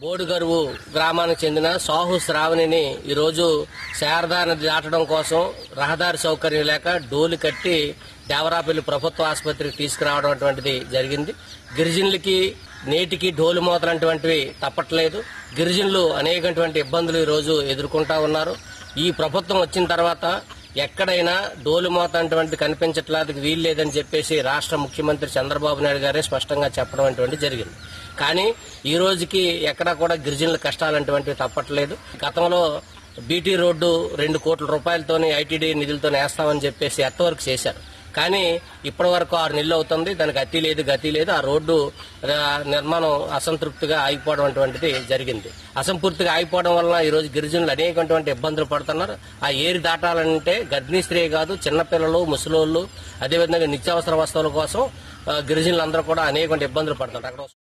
బోడుగరువు గ్రామానికి చెందిన సాహు శ్రావణిని ఈరోజు శారదా నది దాటడం కోసం రహదారి సౌకర్యం లేక డోలు కట్టి దేవరాపల్లి ప్రభుత్వ ఆసుపత్రికి తీసుకురావడం అటువంటిది జరిగింది. గిరిజనులకి నేటికి డోలు మోతలంటువంటివి తప్పట్లేదు. గిరిజనులు అనేకటువంటి ఇబ్బందులు ఈ రోజు ఎదుర్కొంటా ఉన్నారు. ఈ ప్రభుత్వం వచ్చిన తర్వాత ఎక్కడైనా డోలు మోత అటువంటిది కనిపించట్లేదు, వీలు లేదని చెప్పేసి రాష్ట్ర ముఖ్యమంత్రి చంద్రబాబు నాయుడు గారే స్పష్టంగా చెప్పడం అటువంటి జరిగింది. కానీ ఈ రోజుకి ఎక్కడా కూడా గిరిజనుల కష్టాలు అటువంటివి తప్పట్లేదు. గతంలో బీటీ రోడ్డు 2 కోట్ల రూపాయలతోని ఐటీడీ నిధులతో వేస్తామని చెప్పేసి ఎత్తవరకు చేశారు. కానీ ఇప్పటి వరకు 6 నెలలు అవుతుంది, దానికి అతి లేదు గతి లేదు. ఆ రోడ్డు నిర్మాణం అసంతృప్తిగా ఆగిపోవడం అటువంటిది జరిగింది. అసంపూర్తిగా ఆగిపోవడం వలన ఈ రోజు గిరిజనులు అనేకటువంటి ఇబ్బందులు పడుతున్నారు. ఆ ఏరి దాటాలంటే గర్భిణీ స్త్రీ కాదు, చిన్నపిల్లలు, ముసలోళ్లు, అదేవిధంగా నిత్యావసర వస్తువుల కోసం గిరిజనులందరూ కూడా అనేకటువంటి ఇబ్బందులు పడుతున్నారు. అక్కడ